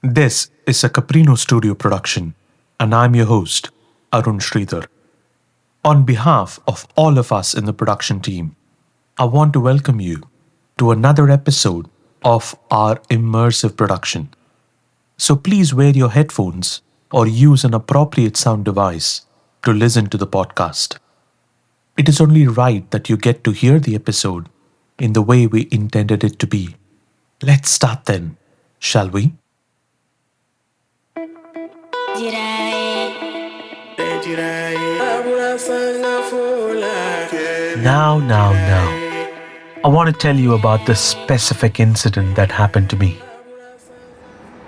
This is a Caprino studio production, and I'm your host, Arun Sridhar. On behalf of all of us in the production team, I want to welcome you to another episode of our immersive production. So please wear your headphones or use an appropriate sound device to listen to the podcast. It is only right that you get to hear the episode in the way we intended it to be. Let's start then, shall we? Now. I want to tell you about this specific incident that happened to me.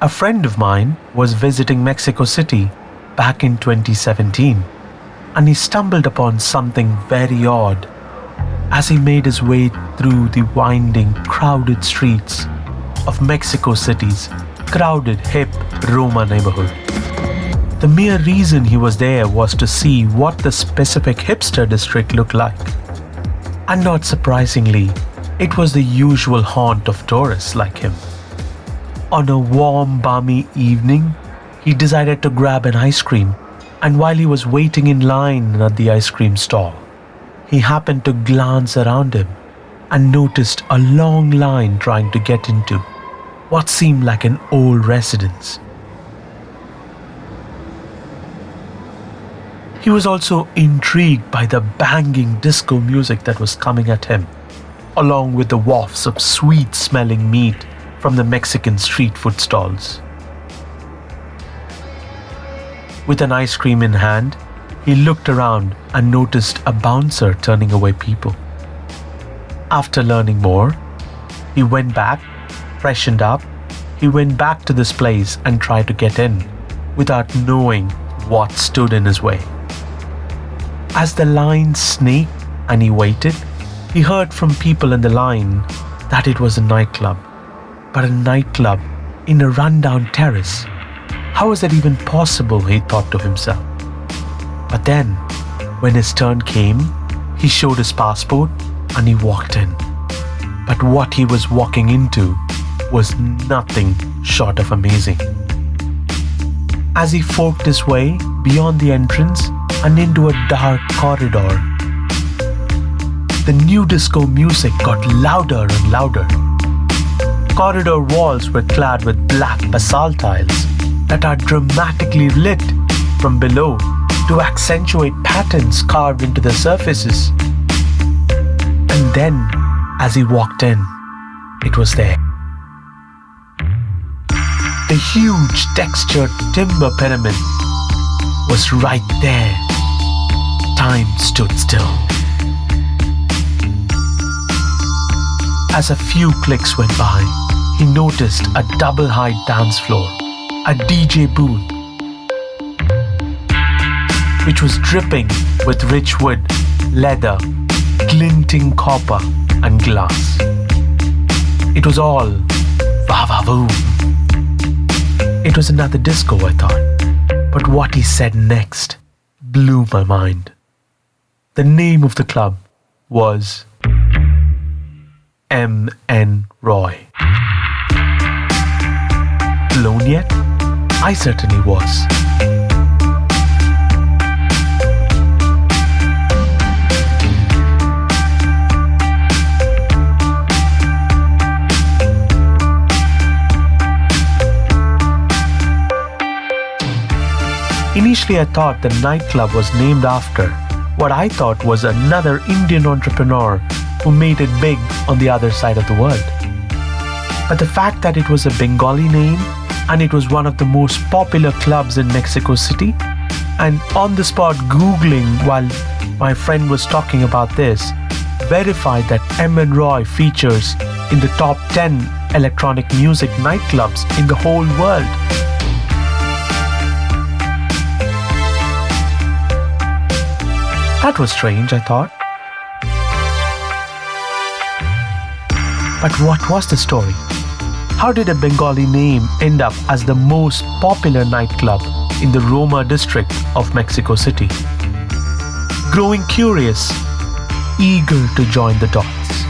A friend of mine was visiting Mexico City back in 2017, and he stumbled upon something very odd as he made his way through the winding, crowded streets of Mexico City's crowded, hip Roma neighborhood. The mere reason he was there was to see what the specific hipster district looked like. And not surprisingly, it was the usual haunt of tourists like him. On a warm, balmy evening, he decided to grab an ice cream, and while he was waiting in line at the ice cream stall, he happened to glance around him and noticed a long line trying to get into what seemed like an old residence. He was also intrigued by the banging disco music that was coming at him, along with the wafts of sweet-smelling meat from the Mexican street food stalls. With an ice cream in hand, he looked around and noticed a bouncer turning away people. After learning more, he went back, freshened up, he went back to this place and tried to get in without knowing what stood in his way. As the line snaked and he waited, he heard from people in the line that it was a nightclub. But a nightclub in a rundown terrace? How is that even possible, he thought to himself. But then, when his turn came, he showed his passport and he walked in. But what he was walking into was nothing short of amazing. As he forked his way beyond the entrance and into a dark corridor, the new disco music got louder and louder. Corridor walls were clad with black basalt tiles that are dramatically lit from below to accentuate patterns carved into the surfaces. And then, as he walked in, it was there. The huge textured timber pyramid was right there. Time stood still. As a few clicks went by, he noticed a double-height dance floor, a DJ booth, which was dripping with rich wood, leather, glinting copper and glass. It was all va-va-voom. It was another disco, I thought. But what he said next blew my mind. The name of the club was M.N. Roy. Blown yet? I certainly was. Initially, I thought the nightclub was named after what I thought was another Indian entrepreneur who made it big on the other side of the world. But the fact that it was a Bengali name and it was one of the most popular clubs in Mexico City, and on the spot Googling while my friend was talking about this, verified that M.N. Roy features in the top 10 electronic music nightclubs in the whole world. That was strange, I thought. But what was the story? How did a Bengali name end up as the most popular nightclub in the Roma district of Mexico City? Growing curious, eager to join the dots.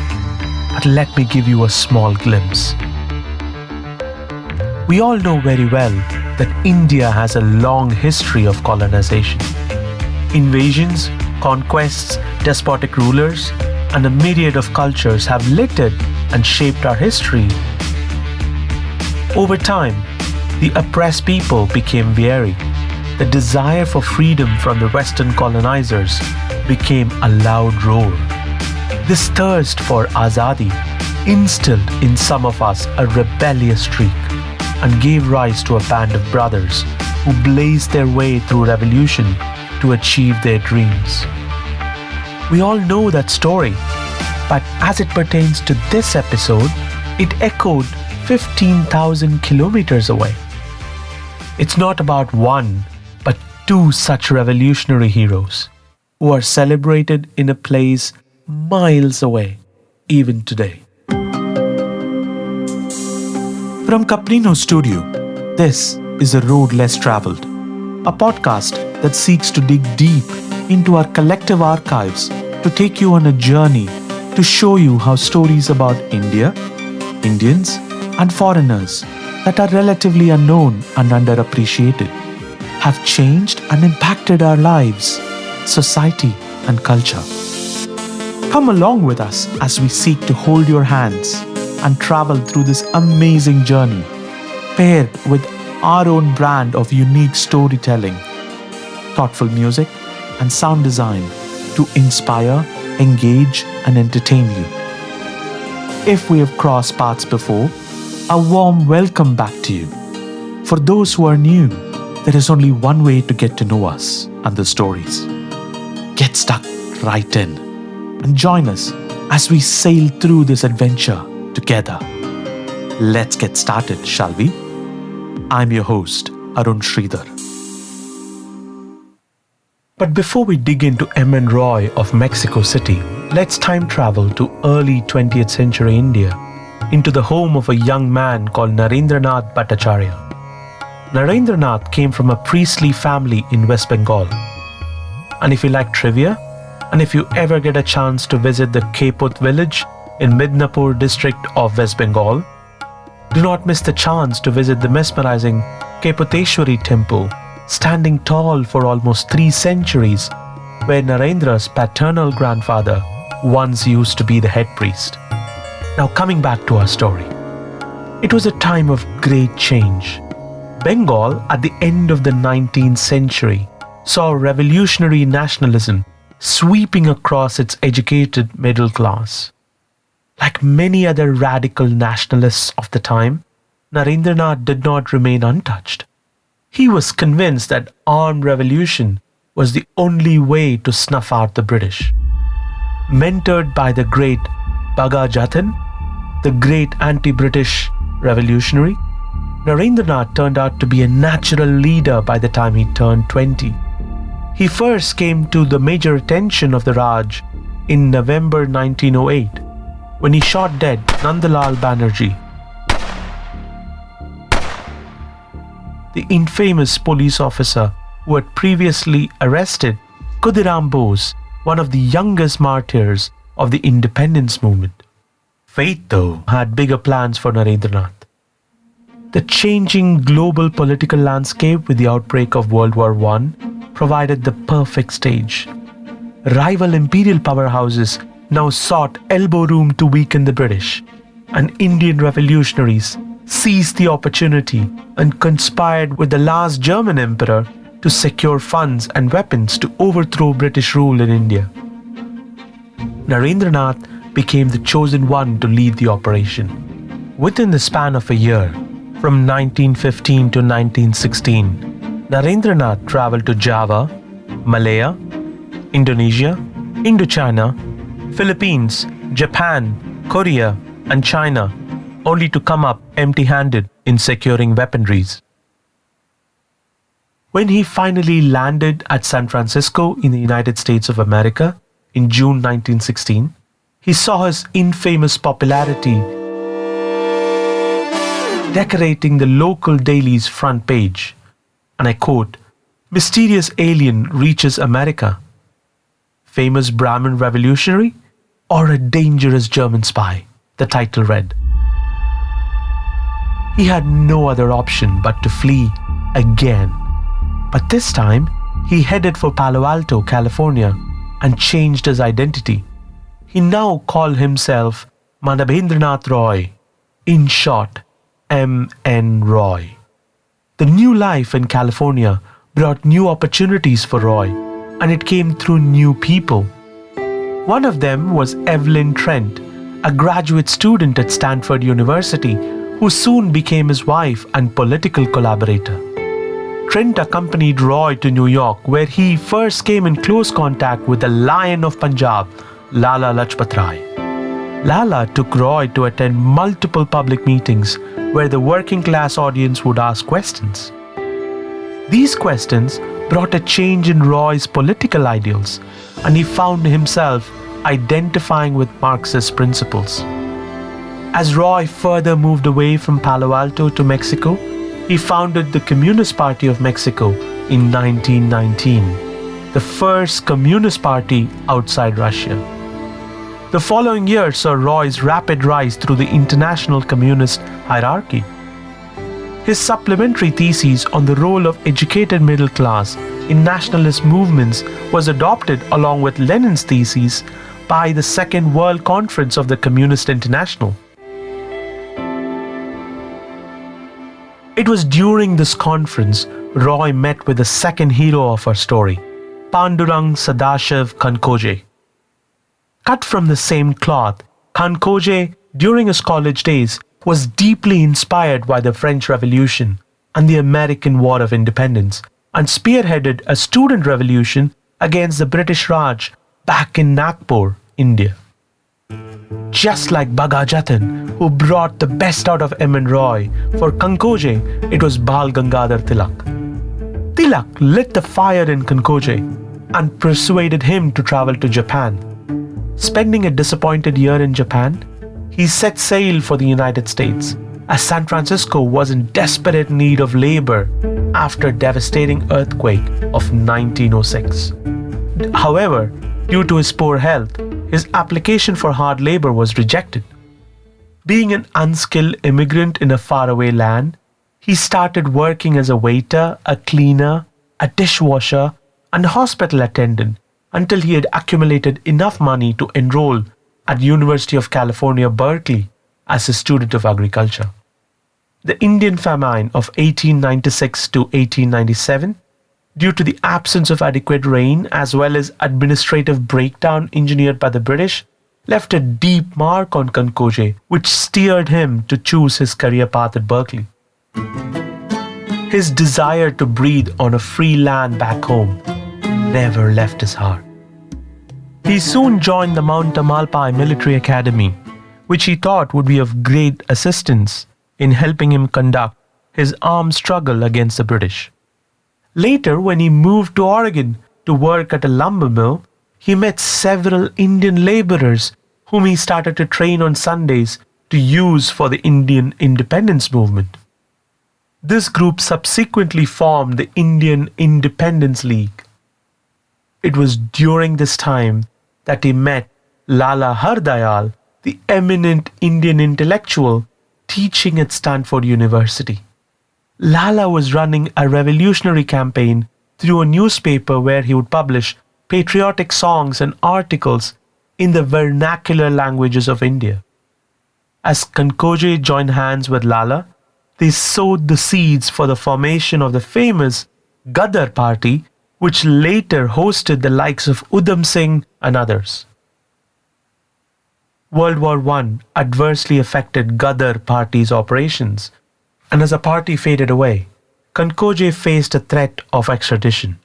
But let me give you a small glimpse. We all know very well that India has a long history of colonization. Invasions, conquests, despotic rulers, and a myriad of cultures have littered and shaped our history. Over time, the oppressed people became weary. The desire for freedom from the Western colonizers became a loud roar. This thirst for Azadi instilled in some of us a rebellious streak and gave rise to a band of brothers who blazed their way through revolution to achieve their dreams. We all know that story, but as it pertains to this episode, it echoed 15,000 kilometers away. It's not about one, but two such revolutionary heroes who are celebrated in a place miles away, even today. From Caprino studio, this is A Road Less Traveled, a podcast that seeks to dig deep into our collective archives to take you on a journey to show you how stories about India, Indians, and foreigners that are relatively unknown and underappreciated have changed and impacted our lives, society, and culture. Come along with us as we seek to hold your hands and travel through this amazing journey, paired with our own brand of unique storytelling, thoughtful music, and sound design to inspire, engage, and entertain you. If we have crossed paths before, a warm welcome back to you. For those who are new, there is only one way to get to know us and the stories. Get stuck right in and join us as we sail through this adventure together. Let's get started, shall we? I'm your host, Arun Sridhar. But before we dig into M.N. Roy of Mexico City, let's time travel to early 20th century India, into the home of a young man called Narendranath Bhattacharya. Narendranath came from a priestly family in West Bengal. And if you like trivia, and if you ever get a chance to visit the Keput village in Midnapur district of West Bengal, do not miss the chance to visit the mesmerizing Keputeshwari temple, standing tall for almost 3 centuries, where Narendra's paternal grandfather once used to be the head priest. Now coming back to our story. It was a time of great change. Bengal, at the end of the 19th century, saw revolutionary nationalism sweeping across its educated middle class. Like many other radical nationalists of the time, Narendranath did not remain untouched. He was convinced that armed revolution was the only way to snuff out the British. Mentored by the great Bhaga Jathan, the great anti-British revolutionary, Narendranath turned out to be a natural leader by the time he turned 20. He first came to the major attention of the Raj in November 1908, when he shot dead Nandalal Banerjee, the infamous police officer who had previously arrested Khudiram Bose, one of the youngest martyrs of the independence movement. Fate, though, had bigger plans for Narendranath. The changing global political landscape with the outbreak of World War I provided the perfect stage. Rival imperial powerhouses now sought elbow room to weaken the British, and Indian revolutionaries seized the opportunity and conspired with the last German emperor to secure funds and weapons to overthrow British rule in India. Narendranath became the chosen one to lead the operation. Within the span of a year, from 1915 to 1916, Narendranath traveled to Java, Malaya, Indonesia, Indochina, Philippines, Japan, Korea, and China, only to come up empty-handed in securing weaponries. When he finally landed at San Francisco in the United States of America in June 1916, he saw his infamous popularity decorating the local daily's front page, and I quote, "Mysterious alien reaches America. Famous Brahmin revolutionary or a dangerous German spy?" the title read. He had no other option but to flee again. But this time, he headed for Palo Alto, California, and changed his identity. He now called himself Manabhendranath Roy, in short, M.N. Roy. The new life in California brought new opportunities for Roy, and it came through new people. One of them was Evelyn Trent, a graduate student at Stanford University, who soon became his wife and political collaborator. Trent accompanied Roy to New York, where he first came in close contact with the Lion of Punjab, Lala Lajpat Rai. Lala took Roy to attend multiple public meetings where the working class audience would ask questions. These questions brought a change in Roy's political ideals, and he found himself identifying with Marxist principles. As Roy further moved away from Palo Alto to Mexico, he founded the Communist Party of Mexico in 1919, the first communist party outside Russia. The following year saw Roy's rapid rise through the international communist hierarchy. His supplementary thesis on the role of educated middle class in nationalist movements was adopted along with Lenin's thesis by the Second World Conference of the Communist International. It was during this conference Roy met with the second hero of our story, Pandurang Sadashiv Kankoje. Cut from the same cloth, Kankoje, during his college days, was deeply inspired by the French Revolution and the American War of Independence, and spearheaded a student revolution against the British Raj back in Nagpur, India. Just like Bhaga Jatin, who brought the best out of M.N. Roy, for Kankoje, it was Bal Gangadhar Tilak. Tilak lit the fire in Kankoje and persuaded him to travel to Japan. Spending a disappointed year in Japan, he set sail for the United States, as San Francisco was in desperate need of labor after a devastating earthquake of 1906. However, due to his poor health, his application for hard labor was rejected. Being an unskilled immigrant in a faraway land, he started working as a waiter, a cleaner, a dishwasher, and a hospital attendant until he had accumulated enough money to enroll at University of California, Berkeley as a student of agriculture. The Indian famine of 1896 to 1897, due to the absence of adequate rain as well as administrative breakdown engineered by the British, left a deep mark on Kankoje, which steered him to choose his career path at Berkeley. His desire to breathe on a free land back home never left his heart. He soon joined the Mount Tamalpais Military Academy, which he thought would be of great assistance in helping him conduct his armed struggle against the British. Later, when he moved to Oregon to work at a lumber mill, he met several Indian laborers whom he started to train on Sundays to use for the Indian independence movement. This group subsequently formed the Indian Independence League. It was during this time that he met Lala Hardayal, the eminent Indian intellectual teaching at Stanford University. Lala was running a revolutionary campaign through a newspaper where he would publish patriotic songs and articles in the vernacular languages of India. As Kankoje joined hands with Lala, they sowed the seeds for the formation of the famous Gadar Party, which later hosted the likes of Udham Singh and others. World War I adversely affected Gadar Party's operations, and as the party faded away, Kankoje faced a threat of extradition.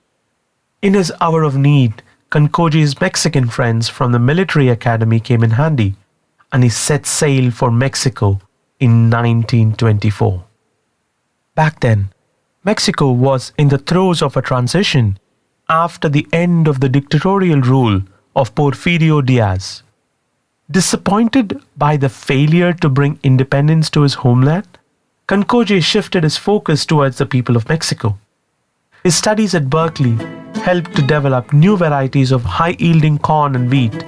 In his hour of need, Kankoje's Mexican friends from the military academy came in handy, and he set sail for Mexico in 1924. Back then, Mexico was in the throes of a transition after the end of the dictatorial rule of Porfirio Diaz. Disappointed by the failure to bring independence to his homeland, Kankoje shifted his focus towards the people of Mexico. His studies at Berkeley helped to develop new varieties of high-yielding corn and wheat,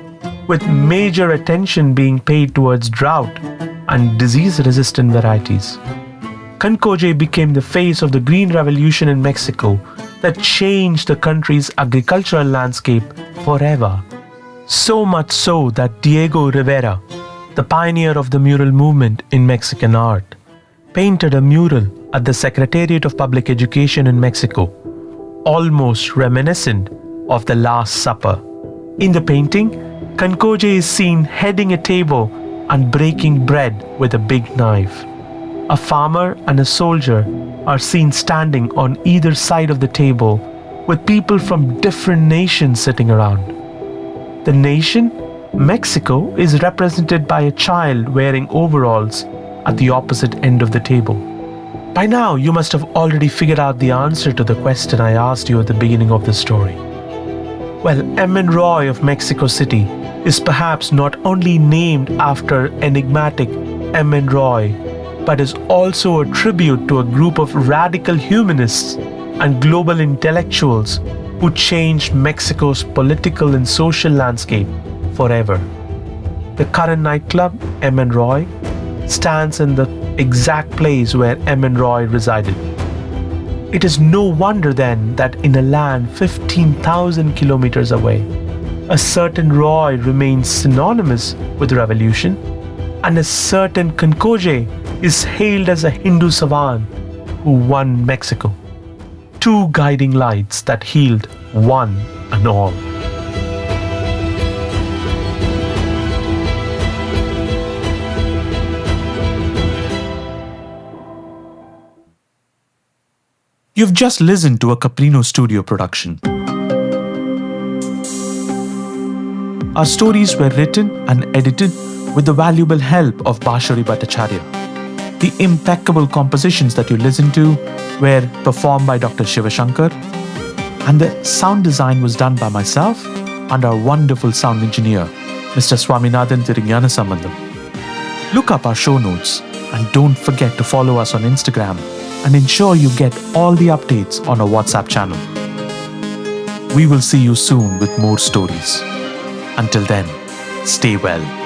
with major attention being paid towards drought and disease-resistant varieties. Concoje became the face of the Green Revolution in Mexico that changed the country's agricultural landscape forever. So much so that Diego Rivera, the pioneer of the mural movement in Mexican art, painted a mural at the Secretariat of Public Education in Mexico, almost reminiscent of the Last Supper. In the painting, Concoje is seen heading a table and breaking bread with a big knife. A farmer and a soldier are seen standing on either side of the table, with people from different nations sitting around. The nation, Mexico, is represented by a child wearing overalls at the opposite end of the table. By now, you must have already figured out the answer to the question I asked you at the beginning of the story. Well, M. Roy of Mexico City is perhaps not only named after enigmatic M. Roy, but is also a tribute to a group of radical humanists and global intellectuals who changed Mexico's political and social landscape forever. The current nightclub, M. Roy, stands in the exact place where M. Roy resided. It is no wonder then that in a land 15,000 kilometers away, a certain Roy remains synonymous with revolution, and a certain Concoje is hailed as a Hindu savant who won Mexico. Two guiding lights that healed one and all. You've just listened to a Caprino studio production. Our stories were written and edited with the valuable help of Bhattacharya. The impeccable compositions that you listened to were performed by Dr. ShivaShankar, and the sound design was done by myself and our wonderful sound engineer, Mr. Swaminathan ThiruGnanaSambandam. Look up our show notes and don't forget to follow us on Instagram and ensure you get all the updates on our WhatsApp channel. We will see you soon with more stories. Until then, stay well.